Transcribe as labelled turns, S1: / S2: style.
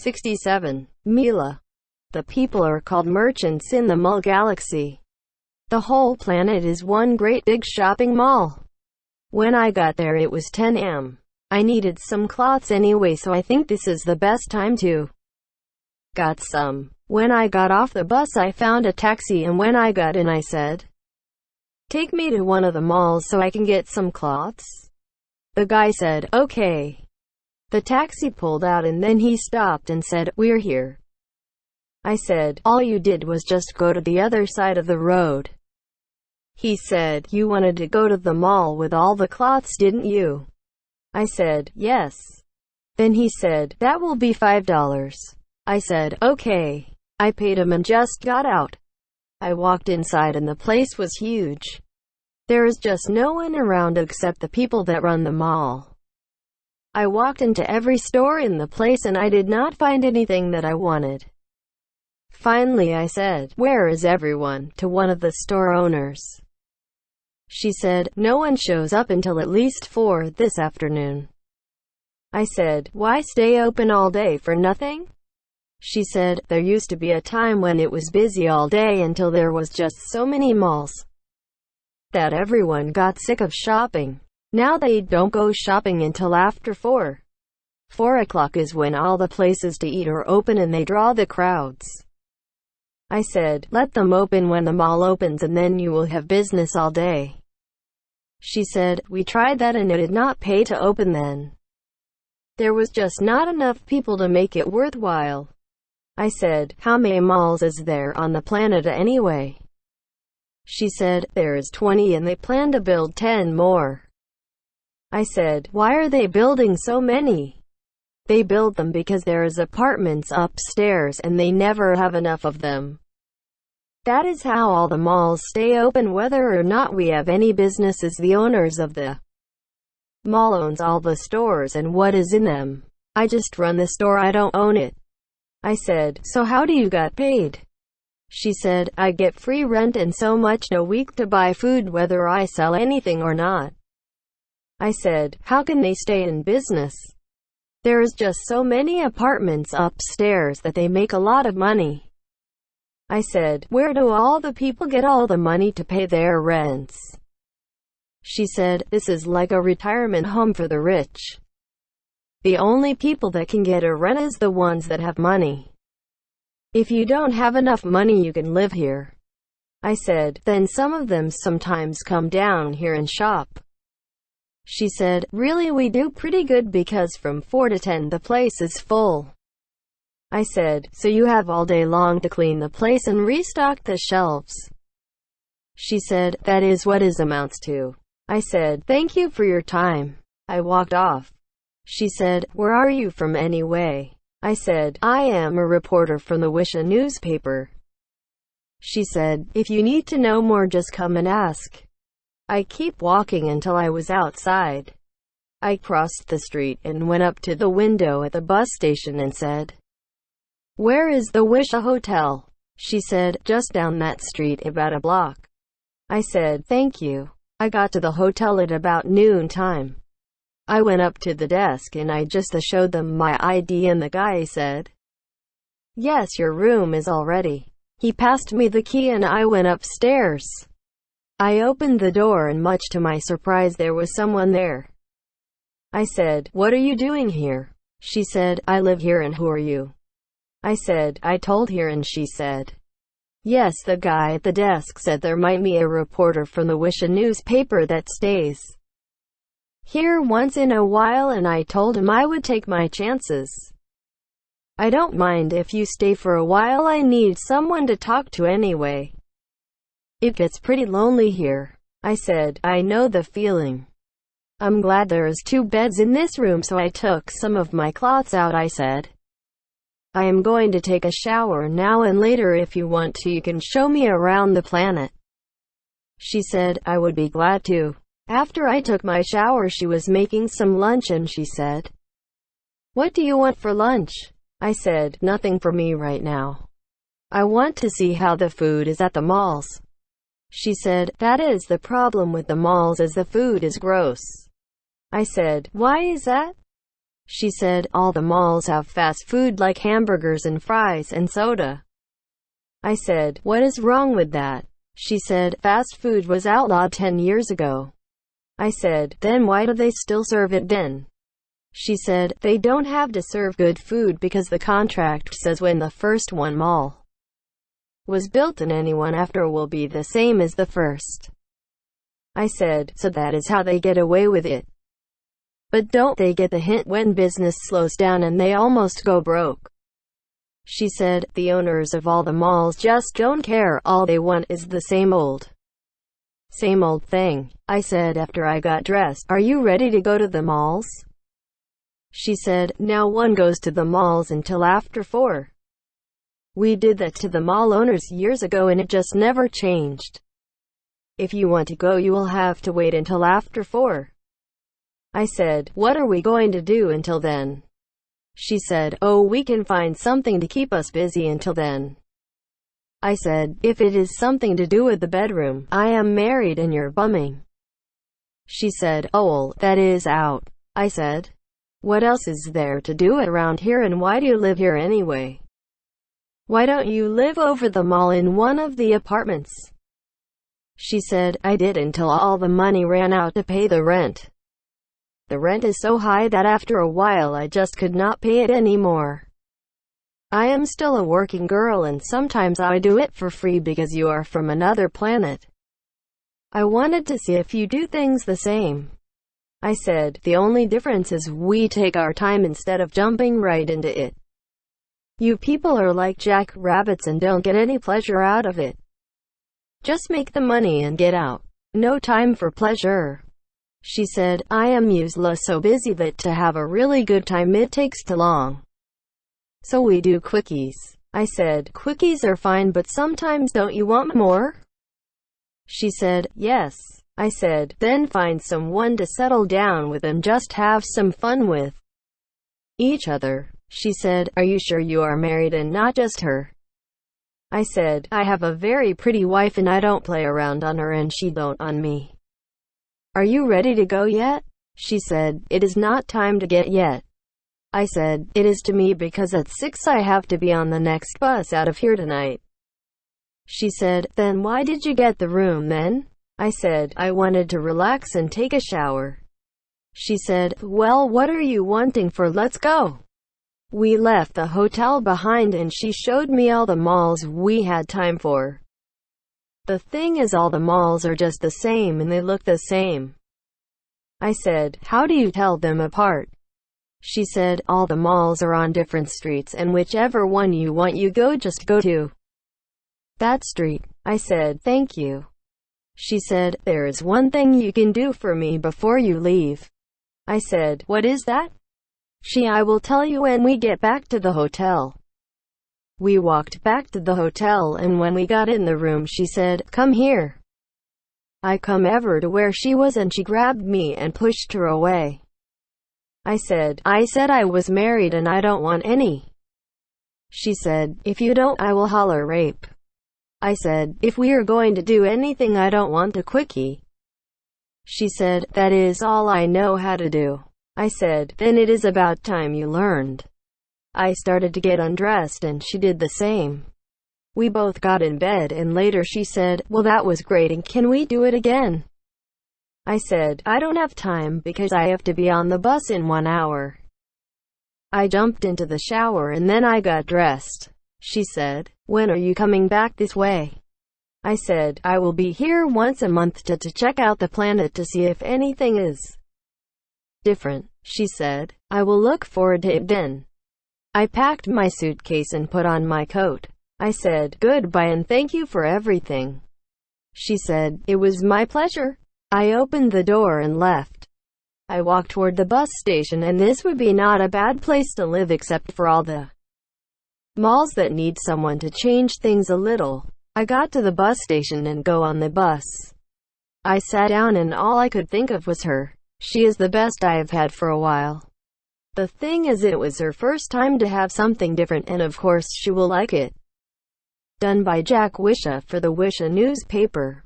S1: 67. Milla. The people are called merchants in the mall galaxy. The whole planet is one great big shopping mall. When I got there it was 10 am. I needed some cloths anyway, so I think this is the best time to got some. When I got off the bus I found a taxi, and when I got in I said, "Take me to one of the malls so I can get some cloths." The guy said, "Okay." The taxi pulled out and then he stopped and said, "We're here." I said, "All you did was just go to the other side of the road." He said, "You wanted to go to the mall with all the cloths, didn't you?" I said, "Yes." Then he said, "That will be $5. I said, "Okay." I paid him and just got out. I walked inside and the place was huge. There is just no one around except the people that run the mall. I walked into every store in the place and I did not find anything that I wanted. Finally I said, "Where is everyone?" to one of the store owners. She said, "No one shows up until at least 4 this afternoon." I said, "Why stay open all day for nothing?" She said, "There used to be a time when it was busy all day until there was just so many malls that everyone got sick of shopping. Now they don't go shopping until after 4. 4 o'clock is when all the places to eat are open and they draw the crowds." I said, "Let them open when the mall opens and then you will have business all day." She said, "We tried that and it did not pay to open then. There was just not enough people to make it worthwhile." I said, "How many malls is there on the planet anyway?" She said, "There is 20 and they plan to build 10 more. I said, "Why are they building so many?" "They build them because there is apartments upstairs and they never have enough of them. That is how all the malls stay open whether or not we have any businesses. The owners of the mall owns all the stores and what is in them. I just run the store, I don't own it." I said, "So how do you get paid?" She said, "I get free rent and so much a week to buy food whether I sell anything or not." I said, "How can they stay in business? There is just so many apartments upstairs that they make a lot of money." I said, "Where do all the people get all the money to pay their rents?" She said, "This is like a retirement home for the rich. The only people that can get a rent is the ones that have money. If you don't have enough money you can live here." I said, "Then some of them sometimes come down here and shop." She said, "Really, we do pretty good because from 4 to 10 the place is full." I said, "So you have all day long to clean the place and restock the shelves?" She said, "That is what it amounts to." I said, "Thank you for your time." I walked off. She said, "Where are you from anyway?" I said, "I am a reporter from the Wisha newspaper." She said, "If you need to know more just come and ask." I keep walking until I was outside. I crossed the street and went up to the window at the bus station and said, "Where is the Wisha Hotel?" She said, "Just down that street about a block." I said, "Thank you." I got to the hotel at about noon time. I went up to the desk and I just showed them my ID and the guy said, "Yes, your room is all ready." He passed me the key and I went upstairs. I opened the door and much to my surprise there was someone there. I said, "What are you doing here?" She said, "I live here and who are you?" I said, "I told here," and she said, "Yes." The guy at the desk said there might be a reporter from the Wisha newspaper that stays here once in a while, and I told him I would take my chances. "I don't mind if you stay for a while, I need someone to talk to anyway. It gets pretty lonely here." I said, "I know the feeling. I'm glad there is 2 beds in this room." So I took some of my clothes out. I said, "I am going to take a shower now and later if you want to you can show me around the planet." She said, "I would be glad to." After I took my shower she was making some lunch and she said, "What do you want for lunch?" I said, "Nothing for me right now. I want to see how the food is at the malls." She said, "That is the problem with the malls, is the food is gross." I said, "Why is that?" She said, all the malls have fast food like hamburgers and fries and soda. I said, what is wrong with that? She said, fast food was outlawed 10 years ago. I said, then why do they still serve it then? She said, they don't have to serve good food because the contract says when the first one mall was built and anyone after will be the same as the first. I said, so that is how they get away with it. But don't they get the hint when business slows down and they almost go broke? She said, the owners of all the malls just don't care, all they want is the same old thing. I said after I got dressed, are you ready to go to the malls? She said, now one goes to the malls until after 4. We did that to the mall owners years ago and it just never changed. If you want to go you will have to wait until after 4. I said, what are we going to do until then? She said, oh, we can find something to keep us busy until then. I said, if it is something to do with the bedroom, I am married and you're bumming. She said, oh, well, that is out. I said, what else is there to do around here and why do you live here anyway? Why don't you live over the mall in one of the apartments? She said, I did until all the money ran out to pay the rent. The rent is so high that after a while I just could not pay it anymore. I am still a working girl and sometimes I do it for free because you are from another planet. I wanted to see if you do things the same. I said, the only difference is we take our time instead of jumping right into it. You people are like jackrabbits and don't get any pleasure out of it. Just make the money and get out. No time for pleasure. She said, I am usually so busy that to have a really good time it takes too long. So we do quickies. I said, quickies are fine but sometimes don't you want more? She said, yes. I said, then find someone to settle down with and just have some fun with each other. She said, are you sure you are married and not just her? I said, I have a very pretty wife and I don't play around on her and she don't on me. Are you ready to go yet? She said, it is not time to get yet. I said, it is to me because at 6 I have to be on the next bus out of here tonight. She said, then why did you get the room then? I said, I wanted to relax and take a shower. She said, well, what are you wanting for? Let's go. We left the hotel behind and she showed me all the malls we had time for. The thing is all the malls are just the same and they look the same. I said, how do you tell them apart? She said, all the malls are on different streets and whichever one you want you just go to that street. I said, thank you. She said, there is one thing you can do for me before you leave. I said, what is that? I will tell you when we get back to the hotel. We walked back to the hotel and when we got in the room she said, come here. I come ever to where she was and she grabbed me and pushed her away. I said I was married and I don't want any. She said, if you don't I will holler rape. I said, if we are going to do anything I don't want a quickie. She said, that is all I know how to do. I said, then it is about time you learned. I started to get undressed and she did the same. We both got in bed and later she said, well that was great and can we do it again? I said, I don't have time because I have to be on the bus in 1 hour. I jumped into the shower and then I got dressed. She said, when are you coming back this way? I said, I will be here once a month to check out the planet to see if anything is different. She said, I will look forward to it then. I packed my suitcase and put on my coat. I said, goodbye and thank you for everything. She said, it was my pleasure. I opened the door and left. I walked toward the bus station and this would be not a bad place to live except for all the malls that need someone to change things a little. I got to the bus station and go on the bus. I sat down and all I could think of was her. She is the best I have had for a while. The thing is it was her first time to have something different and of course she will like it. Done by Wisha for the Wisha newspaper.